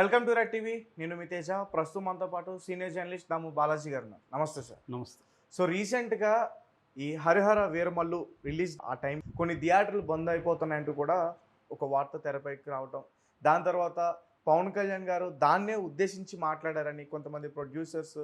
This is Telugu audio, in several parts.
Welcome to red TV. నేను మీ తేజ. ప్రస్తుతం మనతో పాటు సీనియర్ జర్నలిస్ట్ దాము బాలాజీ గారు ఉన్నారు. నమస్తే సార్. నమస్తే. సో రీసెంట్గా ఈ హరిహర వీరమల్లు రిలీజ్ ఆ టైం కొన్ని థియేటర్లు బంద్ అయిపోతున్నాయంటూ కూడా ఒక వార్త తెరపైకి రావటం, దాని తర్వాత పవన్ కళ్యాణ్ గారు దాన్నే ఉద్దేశించి మాట్లాడారని, కొంతమంది ప్రొడ్యూసర్స్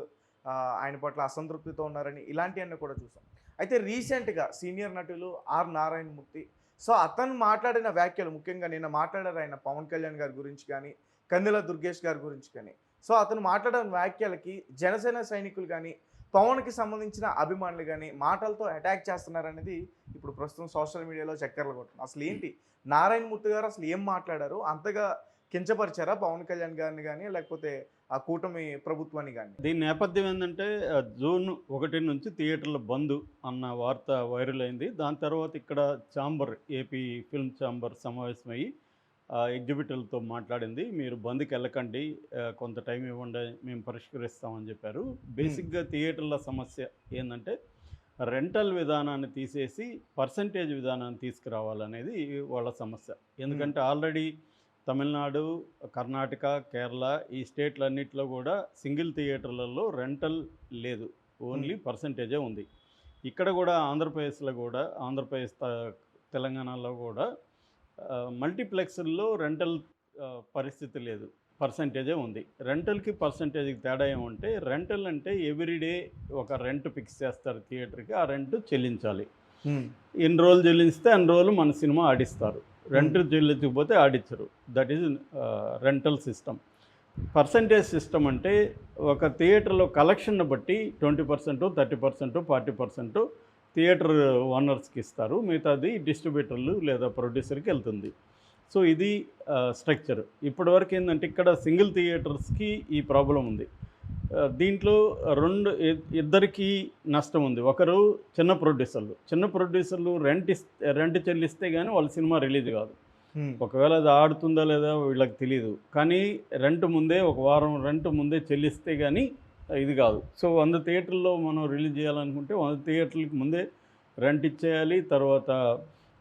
ఆయన పట్ల అసంతృప్తితో ఉన్నారని, ఇలాంటివన్నీ కూడా చూసాం. అయితే రీసెంట్గా సీనియర్ నటులు ఆర్ నారాయణమూర్తి, సో అతను మాట్లాడిన వ్యాఖ్యలు, ముఖ్యంగా నిన్న మాట్లాడారు ఆయన పవన్ కళ్యాణ్ గారి గురించి కానీ కందిల దుర్గేష్ గారి గురించి కానీ. సో అతను మాట్లాడిన వ్యాఖ్యలకి జనసేన సైనికులు కానీ పవన్కి సంబంధించిన అభిమానులు కానీ మాటలతో అటాక్ చేస్తున్నారనేది ఇప్పుడు ప్రస్తుతం సోషల్ మీడియాలో చక్కర్లు కొట్టింది. అసలు ఏంటి నారాయణమూర్తి గారు అసలు ఏం మాట్లాడారు? అంతగా కించపరిచారా పవన్ కళ్యాణ్ గారిని కానీ, లేకపోతే ఆ కూటమి ప్రభుత్వాన్ని కానీ? దీని నేపథ్యం ఏంటంటే జూన్ 1 నుంచి థియేటర్ల బంద్ అన్న వార్త వైరల్ అయింది. దాని తర్వాత ఇక్కడ ఛాంబర్, ఏపీ ఫిల్మ్ ఛాంబర్ సమావేశమయ్యి ఎగ్జిబిటర్లతో మాట్లాడింది. మీరు బంద్కి వెళ్ళకండి, కొంత టైం ఇవ్వండి, మేము పరిష్కరిస్తామని చెప్పారు. బేసిక్గా థియేటర్ల సమస్య ఏంటంటే రెంటల్ విధానాన్ని తీసేసి పర్సంటేజ్ విధానాన్ని తీసుకురావాలనేది వాళ్ళ సమస్య. ఎందుకంటే ఆల్రెడీ తమిళనాడు, కర్ణాటక, కేరళ ఈ స్టేట్లన్నింటిలో కూడా సింగిల్ థియేటర్లలో రెంటల్ లేదు, ఓన్లీ పర్సంటేజే ఉంది. ఇక్కడ కూడా ఆంధ్రప్రదేశ్లో కూడా, తెలంగాణలో కూడా మల్టీప్లెక్స్ల్లో రెంటల్ పరిస్థితి లేదు, పర్సంటేజే ఉంది. రెంటల్కి పర్సంటేజ్కి తేడా ఏమంటే, రెంటల్ అంటే ఎవ్రీడే ఒక రెంట్ ఫిక్స్ చేస్తారు థియేటర్కి, ఆ రెంట్ చెల్లించాలి. ఎన్ని రోజులు చెల్లిస్తే అన్ని రోజులు మన సినిమా ఆడిస్తారు. రెంట్ చెల్లించకపోతే ఆడించరు. That is rental system. Percentage system అంటే ఒక థియేటర్లో కలెక్షన్ను బట్టి 20%, 30%, 40% థియేటర్ ఓనర్స్కి ఇస్తారు, మిగతాది డిస్ట్రిబ్యూటర్లు లేదా ప్రొడ్యూసర్కి వెళ్తుంది. సో ఇది స్ట్రక్చర్. ఇప్పటివరకు ఏంటంటే ఇక్కడ సింగిల్ థియేటర్స్కి ఈ ప్రాబ్లం ఉంది. దీంట్లో ఇద్దరికి నష్టం ఉంది. ఒకరు చిన్న ప్రొడ్యూసర్లు రెంట్ చెల్లిస్తే కానీ వాళ్ళ సినిమా రిలీజ్ కాదు. ఒకవేళ అది ఆడుతుందా లేదా వీళ్ళకి తెలియదు, కానీ ఒక వారం రెంట్ ముందే చెల్లిస్తే కానీ ఇది కాదు. సో 100 థియేటర్లో మనం రిలీజ్ చేయాలనుకుంటే 100 థియేటర్లకి ముందే రెంట్ ఇచ్చేయాలి, తర్వాత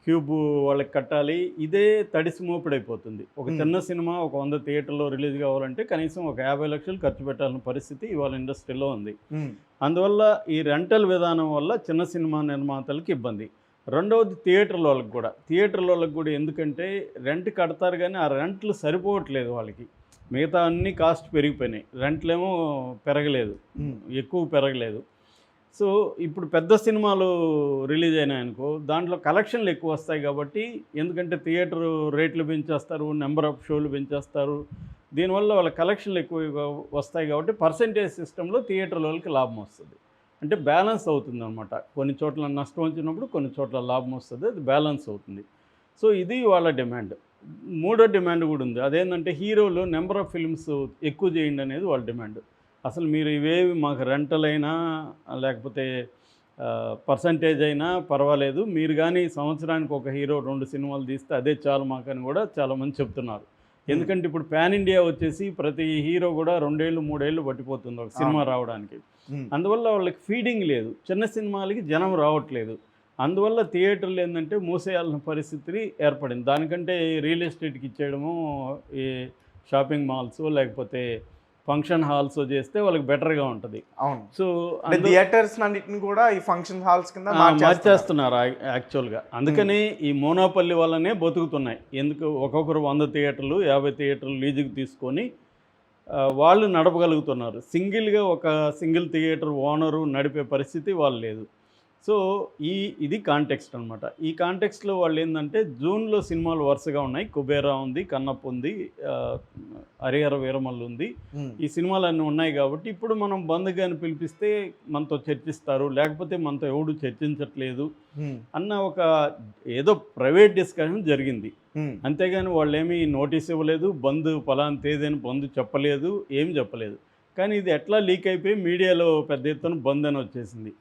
క్యూబ్ వాళ్ళకి కట్టాలి. ఇదే తడిసి మోపుడైపోతుంది. ఒక చిన్న సినిమా ఒక 100 థియేటర్లో రిలీజ్ కావాలంటే కనీసం ఒక 50 లక్షలు ఖర్చు పెట్టాల్సిన పరిస్థితి ఇవాళ ఇండస్ట్రీలో ఉంది. అందువల్ల ఈ రెంటల్ విధానం వల్ల చిన్న సినిమా నిర్మాతలకు ఇబ్బంది. రెండవది థియేటర్ల వాళ్ళకి కూడా ఎందుకంటే రెంట్ కడతారు, కానీ ఆ రెంట్లు సరిపోవట్లేదు వాళ్ళకి. మిగతా అన్ని కాస్ట్ పెరిగిపోయినాయి, రెంట్లేమో ఎక్కువ పెరగలేదు. సో ఇప్పుడు పెద్ద సినిమాలు రిలీజ్ అయినాయనుకో, దాంట్లో కలెక్షన్లు ఎక్కువ వస్తాయి కాబట్టి, ఎందుకంటే థియేటర్ రేట్లు పెంచేస్తారు, నెంబర్ ఆఫ్ షోలు పెంచేస్తారు, దీనివల్ల వాళ్ళ కలెక్షన్లు ఎక్కువ వస్తాయి కాబట్టి పర్సంటేజ్ సిస్టంలో థియేటర్ల వాళ్ళకి లాభం వస్తుంది. అంటే బ్యాలెన్స్ అవుతుంది అనమాట. కొన్ని చోట్ల నష్టం వచ్చినప్పుడు కొన్ని చోట్ల లాభం వస్తుంది, అది బ్యాలెన్స్ అవుతుంది. సో ఇది వాళ్ళ డిమాండ్. మూడో డిమాండ్ కూడా ఉంది. అదేంటంటే హీరోలు నెంబర్ ఆఫ్ ఫిల్మ్స్ ఎక్కువ చేయండి అనేది వాళ్ళ డిమాండ్. అసలు మీరు ఇవేవి మాకు రెంటల్ అయినా లేకపోతే పర్సంటేజ్ అయినా పర్వాలేదు, మీరు కానీ సంవత్సరానికి ఒక హీరో 2 సినిమాలు తీస్తే అదే చాలు మాకని కూడా చాలామంది చెప్తున్నారు. ఎందుకంటే ఇప్పుడు పాన్ ఇండియా వచ్చేసి ప్రతి హీరో కూడా 2 ఏళ్ళు 3 ఏళ్ళు పట్టిపోతుంది ఒక సినిమా రావడానికి. అందువల్ల వాళ్ళకి ఫీడింగ్ లేదు, చిన్న సినిమాలకి జనం రావట్లేదు. అందువల్ల థియేటర్లు ఏంటంటే మూసేయాల్సిన పరిస్థితి ఏర్పడింది. దానికంటే రియల్ ఎస్టేట్కి ఇచ్చేయడము, ఈ షాపింగ్ మాల్స్ లేకపోతే ఫంక్షన్ హాల్స్ చేస్తే వాళ్ళకి బెటర్గా ఉంటుంది. అవును. సో థియేటర్స్ అన్నిటిని కూడా ఈ ఫంక్షన్ హాల్స్ కింద మార్చేస్తున్నారు యాక్చువల్గా. అందుకని ఈ మోనోపల్లి వల్లనే బతుకుతున్నాయి. ఎందుకు ఒక్కొక్కరు 100 థియేటర్లు 50 థియేటర్లు లీజుకి తీసుకొని వాళ్ళు నడపగలుగుతున్నారు. సింగిల్ థియేటర్ ఓనరు నడిపే పరిస్థితి వాళ్ళు లేదు. సో ఇది కాంటెక్స్ట్ అనమాట. ఈ కాంటెక్స్ట్లో వాళ్ళు ఏంటంటే జూన్లో సినిమాలు వరుసగా ఉన్నాయి. కుబేరా ఉంది, కన్నప్ప ఉంది, హరిహర వీరమల్లు ఉంది. ఈ సినిమాలన్నీ ఉన్నాయి కాబట్టి ఇప్పుడు మనం బంద్ గాని పిలిపిస్తే మనతో చర్చిస్తారు, లేకపోతే మనతో ఎవడు చర్చించట్లేదు అన్న ఒక ఏదో ప్రైవేట్ డిస్కషన్ జరిగింది. అంతేగాని వాళ్ళు ఏమీ నోటీస్ ఇవ్వలేదు, బంద్ ఫలానా తేదీని బంద్ చెప్పలేదు, ఏం చెప్పలేదు. కానీ ఇది ఎట్లా లీక్ అయిపోయి మీడియాలో పెద్ద ఎత్తున బంద్ అని వచ్చేసింది.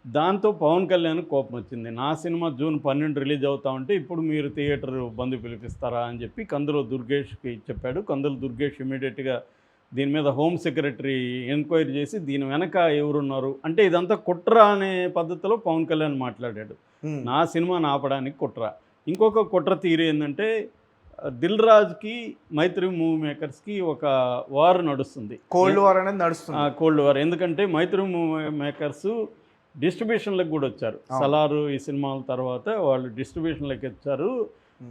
దాంతో పవన్ కళ్యాణ్ కోపం వచ్చింది. నా సినిమా జూన్ 12 రిలీజ్ అవుతా ఉంటే ఇప్పుడు మీరు థియేటర్ బంద్ పిలిపిస్తారా అని చెప్పి కందుల దుర్గేష్కి చెప్పాడు. కందుల దుర్గేష్ ఇమీడియట్గా దీని మీద హోమ్ సెక్రటరీ ఎంక్వైరీ చేసి దీని వెనక ఎవరున్నారు అంటే ఇదంతా కుట్ర అనే పద్ధతిలో పవన్ కళ్యాణ్ మాట్లాడాడు. నా సినిమాని ఆపడానికి కుట్ర. ఇంకొక కుట్ర తీరు ఏంటంటే దిల్ రాజుకి మైత్రి మూవీ మేకర్స్కి ఒక వార్ నడుస్తుంది. కోల్డ్ వార్ అనేది నడుస్తుంది. Cold war. ఎందుకంటే మైత్రి మూవీ మేకర్స్ డిస్ట్రిబ్యూషన్లకు కూడా వచ్చారు. సలారు ఈ సినిమాల తర్వాత వాళ్ళు డిస్ట్రిబ్యూషన్లకు వచ్చారు.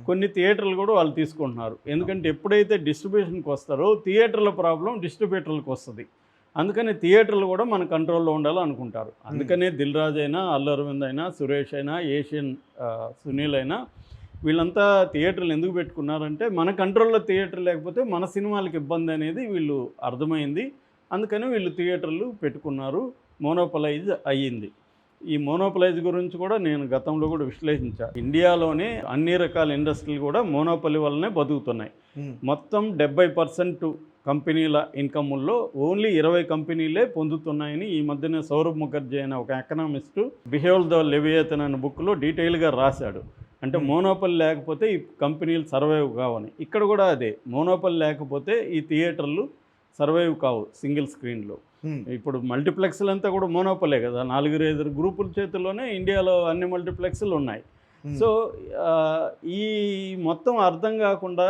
కొన్ని థియేటర్లు కూడా వాళ్ళు తీసుకుంటున్నారు. ఎందుకంటే ఎప్పుడైతే డిస్ట్రిబ్యూషన్కి వస్తారో థియేటర్ల ప్రాబ్లం డిస్ట్రిబ్యూటర్లకు వస్తుంది. అందుకని థియేటర్లు కూడా మన కంట్రోల్లో ఉండాలనుకుంటారు. అందుకనే దిల్ రాజు అయినా, అల్లు అరవింద్ అయినా, సురేష్ అయినా, ఏషియన్ సునీల్ అయినా వీళ్ళంతా థియేటర్లు ఎందుకు పెట్టుకున్నారంటే మన కంట్రోల్లో థియేటర్ లేకపోతే మన సినిమాలకు ఇబ్బంది అనేది వీళ్ళు అర్థమైంది. అందుకని వీళ్ళు థియేటర్లు పెట్టుకున్నారు. మోనోపలైజ్ అయ్యింది. ఈ మోనోపలైజ్ గురించి కూడా నేను గతంలో కూడా విశ్లేషించాను. ఇండియాలోనే అన్ని రకాల ఇండస్ట్రీలు కూడా మోనోపలి వల్లనే బతుకుతున్నాయి. మొత్తం 70% కంపెనీల ఇన్కముల్లో ఓన్లీ 20 కంపెనీలే పొందుతున్నాయని ఈ మధ్యనే సౌరభ్ ముఖర్జీ అనే ఒక ఎకనామిస్టు బిహేవ్ ద లెవియేతన్ అనే బుక్లో డీటెయిల్గా రాశాడు. అంటే మోనోపలి లేకపోతే ఈ కంపెనీలు సర్వైవ్ కావని. ఇక్కడ కూడా అదే, మోనోపలి లేకపోతే ఈ థియేటర్లు సర్వైవ్ కావు సింగిల్ స్క్రీన్లో. ఇప్పుడు మల్టీప్లెక్స్లు అంతా కూడా మోనోపలే కదా, 4-5 గ్రూపుల చేతుల్లోనే ఇండియాలో అన్ని మల్టీప్లెక్స్లు ఉన్నాయి. సో ఈ మొత్తం అర్థం కాకుండా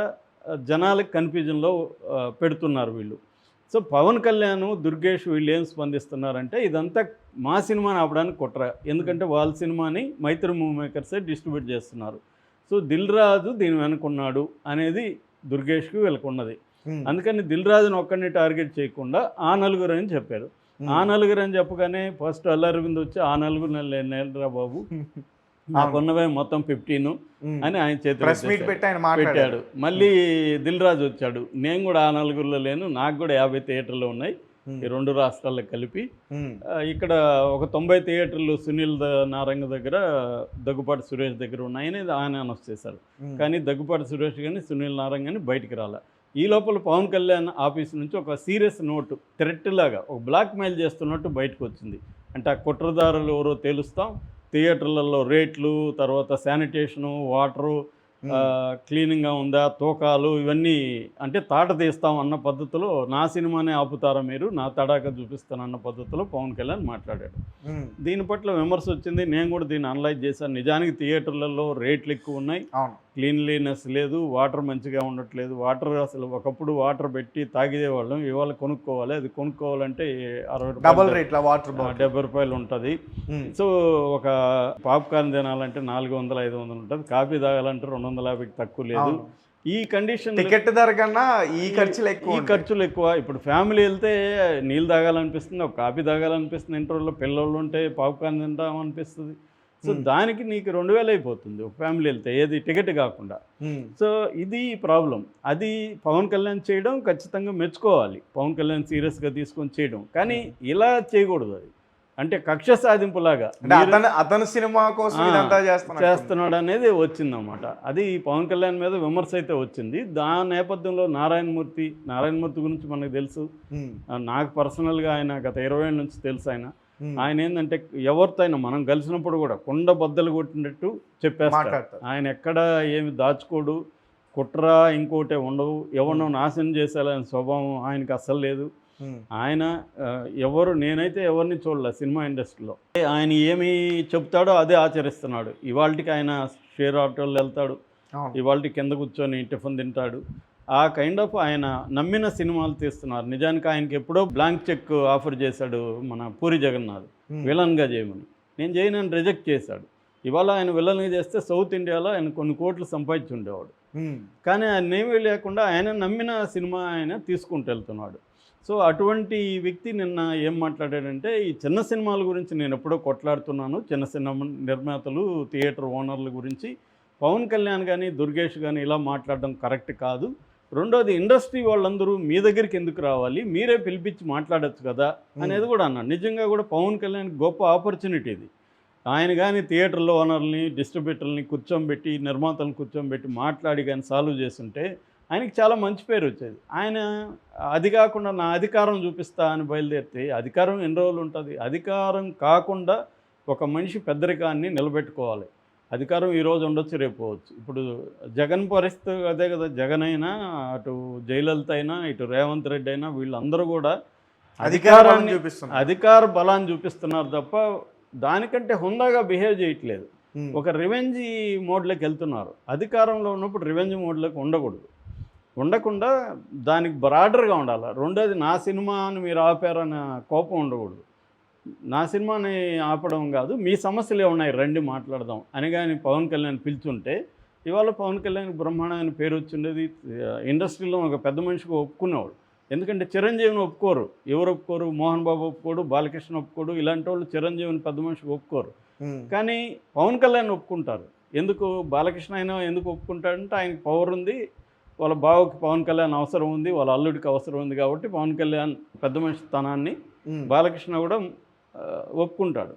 జనాలకు కన్ఫ్యూజన్లో పెడుతున్నారు వీళ్ళు. సో పవన్ కళ్యాణ్, దుర్గేష్ వీళ్ళు ఏం స్పందిస్తున్నారంటే ఇదంతా మా సినిమాని ఆపడానికి కుట్ర. ఎందుకంటే వాళ్ళ సినిమాని మైత్రి మూవీ మేకర్సే డిస్ట్రిబ్యూట్ చేస్తున్నారు. సో దిల్ రాజు దీని వెనుకున్నాడు అనేది దుర్గేష్కి వీళ్ళకున్నది. అందుకని దిల్ రాజుని ఒక్కడిని టార్గెట్ చేయకుండా ఆ నలుగురు అని చెప్పారు. ఆ నలుగురు అని చెప్పగానే ఫస్ట్ అల్లు అరవింద్ వచ్చి ఆ నలుగురు నేలరా బాబు, నాకున్నవే మొత్తం 15 అని ఆయన చేతి పెట్టాడు. మళ్ళీ దిల్ రాజు వచ్చాడు, నేను కూడా ఆ నలుగురిలో లేను, నాకు కూడా 50 థియేటర్లు ఉన్నాయి ఈ 2 రాష్ట్రాల్లో కలిపి. ఇక్కడ ఒక 90 థియేటర్లు సునీల్ నారంగ దగ్గర, దగ్గుపాటి సురేష్ దగ్గర ఉన్నాయని ఆయన అనౌన్స్ చేశారు. కానీ దగ్గుపాటి సురేష్ కానీ సునీల్ నారంగ కానీ బయటికి రాలే. ఈ లోపల పవన్ కళ్యాణ్ ఆఫీస్ నుంచి ఒక సీరియస్ నోటు, థ్రెట్ లాగా ఒక బ్లాక్ మెయిల్ చేస్తున్నట్టు బయటకు వచ్చింది. అంటే ఆ కుట్రదారులు ఎవరో తెలుస్తాం, థియేటర్లలో రేట్లు, తర్వాత శానిటేషను, వాటరు, క్లీనింగ్గా ఉందా, తూకాలు, ఇవన్నీ అంటే తాట తీస్తాం అన్న పద్ధతిలో నా సినిమానే ఆపుతారా మీరు, నా తడాక చూపిస్తానన్న పద్ధతిలో పవన్ కళ్యాణ్ మాట్లాడాడు. దీని పట్ల విమర్శ వచ్చింది. నేను కూడా దీన్ని అనలైజ్ చేశాను. నిజానికి థియేటర్లలో రేట్లు ఎక్కువ ఉన్నాయి, క్లీన్లీనెస్ లేదు, వాటర్ మంచిగా ఉండట్లేదు. వాటర్ అసలు ఒకప్పుడు వాటర్ పెట్టి తాగేవాళ్ళం, ఇవాళ కొనుక్కోవాలి. అది కొనుక్కోవాలంటే 70 రూపాయలు ఉంటుంది. సో ఒక పాప్కార్న్ తినాలంటే 400-500 ఉంటుంది, కాఫీ తాగాలంటే 250కి తక్కువ లేదు. ఈ కండిషన్ టికెట్ ధర కన్నా ఈ ఖర్చులు ఎక్కువ. ఇప్పుడు ఫ్యామిలీ వెళ్తే నీళ్ళు తాగాలనిపిస్తుంది, ఒక కాఫీ తాగాలనిపిస్తుంది, ఇంటర్వ్యూలో పిల్లలు ఉంటే పాప్కార్న్ తింటామనిపిస్తుంది. సో దానికి నీకు 2000 అయిపోతుంది ఒక ఫ్యామిలీ వెళ్తే, ఏది టికెట్ కాకుండా. సో ఇది ప్రాబ్లం. అది పవన్ కళ్యాణ్ చేయడం ఖచ్చితంగా మెచ్చుకోవాలి, పవన్ కళ్యాణ్ సీరియస్గా తీసుకొని చేయడం. కానీ ఇలా చేయకూడదు. అది అంటే కక్ష సాధింపులాగా అతను సినిమా కోసం చేస్తున్నాడు అనేది వచ్చిందన్నమాట. అది పవన్ కళ్యాణ్ మీద విమర్శ అయితే వచ్చింది. దాని నేపథ్యంలో నారాయణమూర్తి గురించి మనకు తెలుసు. నాకు పర్సనల్గా ఆయన గత 20 ఏళ్ళ నుంచి తెలుసు. ఆయన ఏంటంటే ఎవరితో అయినా మనం కలిసినప్పుడు కూడా కొండ బద్దలు కొట్టినట్టు చెప్పేస్తాడు. ఆయన ఎక్కడ ఏమి దాచుకోడు, కుట్ర ఇంకోటే ఉండవు, ఎవరినో నాశనం చేసేయాలనే స్వభావం ఆయనకి అస్సలు లేదు. ఆయన నేనైతే ఎవరిని చూడలే సినిమా ఇండస్ట్రీలో. ఆయన ఏమి చెప్తాడో అదే ఆచరిస్తున్నాడు. ఇవాళకి ఆయన షేర్ ఆటోలు వెళ్తాడు, ఇవాళకి కింద కూర్చొని టిఫిన్ తింటాడు. ఆ కైండ్ ఆఫ్ ఆయన నమ్మిన సినిమాలు తీస్తున్నారు. నిజానికి ఆయనకి ఎప్పుడో బ్లాంక్ చెక్ ఆఫర్ చేశాడు మన పూరి జగన్నాథ్, విలన్గా చేయమని. నేను చేయనని రిజెక్ట్ చేశాడు. ఇవాళ ఆయన విలన్గా చేస్తే సౌత్ ఇండియాలో ఆయన కొన్ని కోట్లు సంపాదించి ఉండేవాడు. కానీ ఆయన ఏమీ లేకుండా ఆయన నమ్మిన సినిమా ఆయన తీసుకుంటూ వెళ్తున్నాడు. సో అటువంటి వ్యక్తి నిన్న ఏం మాట్లాడాడంటే, ఈ చిన్న సినిమాల గురించి నేను ఎప్పుడో కొట్లాడుతున్నాను, చిన్న సినిమా నిర్మాతలు, థియేటర్ ఓనర్ల గురించి. పవన్ కళ్యాణ్ కానీ దుర్గేష్ కానీ ఇలా మాట్లాడడం కరెక్ట్ కాదు. రెండోది, ఇండస్ట్రీ వాళ్ళందరూ మీ దగ్గరికి ఎందుకు రావాలి, మీరే పిలిపించి మాట్లాడచ్చు కదా అనేది కూడా అన్నాడు. నిజంగా కూడా పవన్ కళ్యాణ్ గొప్ప ఆపర్చునిటీ ఇది. ఆయన కానీ థియేటర్లో ఓనర్ని, డిస్ట్రిబ్యూటర్ని కూర్చోబెట్టి, నిర్మాతలను కూర్చోబెట్టి మాట్లాడి కానీ సాల్వ్ చేస్తుంటే ఆయనకి చాలా మంచి పేరు వచ్చేది. ఆయన అది కాకుండా నా అధికారం చూపిస్తా అని బయలుదేరితే అధికారం ఎన్ని రోజులు ఉంటుంది? అధికారం కాకుండా ఒక మనిషి పెద్దరికాన్ని నిలబెట్టుకోవాలి. అధికారం ఈరోజు ఉండొచ్చు, రేపు పోవచ్చు. ఇప్పుడు జగన్ పరిస్థితి అదే కదా. జగన్ అయినా, అటు జయలలిత అయినా, ఇటు రేవంత్ రెడ్డి అయినా, వీళ్ళందరూ కూడా అధికార బలాన్ని చూపిస్తున్నారు తప్ప దానికంటే హుందాగా బిహేవ్ చేయట్లేదు. ఒక రివెంజ్ మోడ్లోకి వెళ్తున్నారు. అధికారంలో ఉన్నప్పుడు రివెంజ్ మోడ్లోకి ఉండకూడదు. ఉండకుండా దానికి బ్రాడర్గా ఉండాలి. రెండోది నా సినిమాని మీరు ఆపారన్న కోపం ఉండకూడదు. నా సినిమాని ఆపడం కాదు, మీ సమస్యలు ఏమున్నాయి రండి మాట్లాడదాం అని కానీ పవన్ కళ్యాణ్ పిలుచుంటే ఇవాళ పవన్ కళ్యాణ్ బ్రహ్మాండమైన పేరు వచ్చిండేది. ఇండస్ట్రీలో ఒక పెద్ద మనిషిగా ఒప్పుకునేవాడు. ఎందుకంటే చిరంజీవిని ఒప్పుకోరు. ఎవరు ఒప్పుకోరు? మోహన్ బాబు ఒప్పుకోడు, బాలకృష్ణ ఒప్పుకోడు. ఇలాంటి వాళ్ళు చిరంజీవిని పెద్ద మనిషిగా ఒప్పుకోరు. కానీ పవన్ కళ్యాణ్ ఒప్పుకుంటారు. ఎందుకు బాలకృష్ణ అయినా ఎందుకు ఒప్పుకుంటాడంటే ఆయనకి పవర్ ఉంది, వాళ్ళ బావకి పవన్ కళ్యాణ్ అవసరం ఉంది, వాళ్ళ అల్లుడికి అవసరం ఉంది కాబట్టి పవన్ కళ్యాణ్ పెద్ద మనిషి స్థానాన్ని బాలకృష్ణ కూడా ఒప్పుకుంటాడు.